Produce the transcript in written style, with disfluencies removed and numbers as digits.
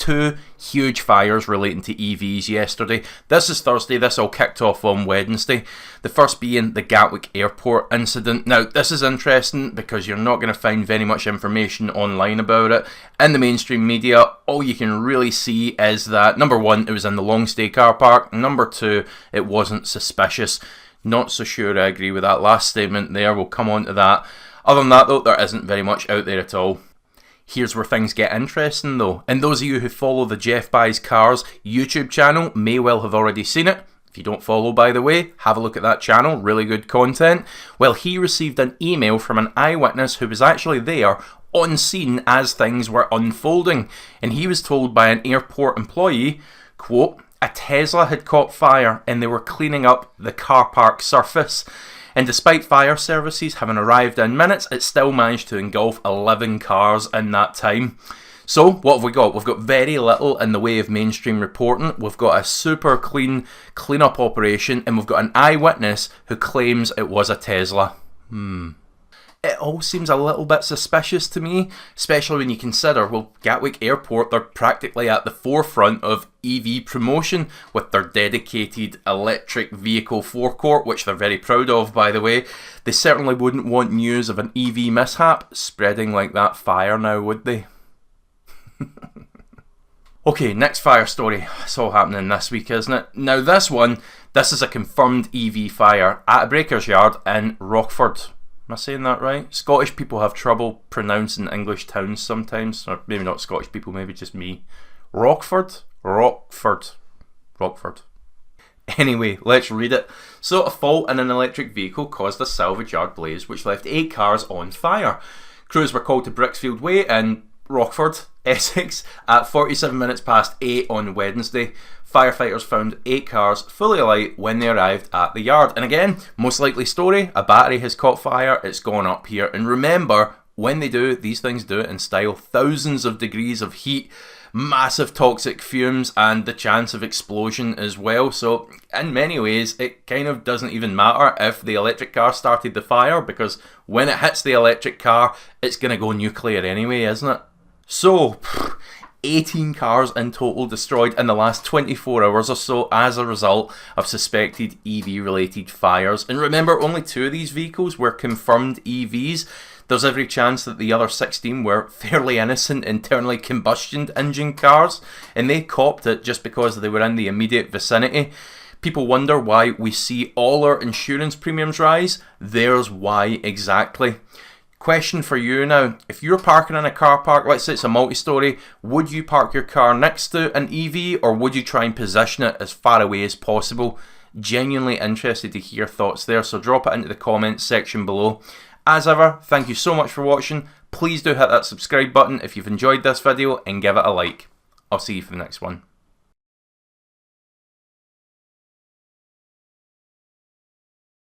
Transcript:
two huge fires relating to EVs yesterday. This is Thursday, this all kicked off on Wednesday. The first being the Gatwick Airport incident. Now, this is interesting because you're not going to find very much information online about it. In the mainstream media, all you can really see is that, number one, it was in the long stay car park. Number two, it wasn't suspicious. Not so sure I agree with that last statement there. We'll come on to that. Other than that, though, there isn't very much out there at all. Here's where things get interesting, though. And those of you who follow the Geoff Buys Cars YouTube channel may well have already seen it. If you don't follow, by the way, have a look at that channel. Really good content. Well, he received an email from an eyewitness who was actually there on scene as things were unfolding. And he was told by an airport employee, quote, a Tesla had caught fire and they were cleaning up the car park surface. And despite fire services having arrived in minutes, it still managed to engulf 11 cars in that time. So, what have we got? We've got very little in the way of mainstream reporting. We've got a super clean clean-up operation, and we've got an eyewitness who claims it was a Tesla. It all seems a little bit suspicious to me, especially when you consider, well, Gatwick Airport, they're practically at the forefront of EV promotion with their dedicated electric vehicle forecourt, which they're very proud of, by the way. They certainly wouldn't want news of an EV mishap spreading like that fire now, would they? Okay, next fire story. It's all happening this week, isn't it? Now this is a confirmed EV fire at a breaker's yard in Rochford. Am I saying that right? Scottish people have trouble pronouncing English towns sometimes. Or maybe not Scottish people, maybe just me. Rochford? Rochford. Anyway, let's read it. So, a fault in an electric vehicle caused a salvage yard blaze which left 8 cars on fire. Crews were called to Bricksfield Way in Rochford, Essex, at 47 minutes past 8 on Wednesday. Firefighters found 8 cars fully alight when they arrived at the yard. And again, most likely story, a battery has caught fire, it's gone up here. And remember, when they do, these things do it in style. Thousands of degrees of heat, massive toxic fumes, and the chance of explosion as well. So in many ways, it kind of doesn't even matter if the electric car started the fire, because when it hits the electric car, it's going to go nuclear anyway, isn't it? So, 18 cars in total destroyed in the last 24 hours or so as a result of suspected EV-related fires. And remember, only 2 of these vehicles were confirmed EVs. There's every chance that the other 16 were fairly innocent internally combustion engine cars, and they copped it just because they were in the immediate vicinity. People wonder why we see all our insurance premiums rise. There's why exactly. Question for you now, if you're parking in a car park, let's say it's a multi-storey, would you park your car next to an EV, or would you try and position it as far away as possible? Genuinely interested to hear thoughts there, so drop it into the comments section below. As ever, thank you so much for watching. Please do hit that subscribe button if you've enjoyed this video and give it a like. I'll see you for the next one.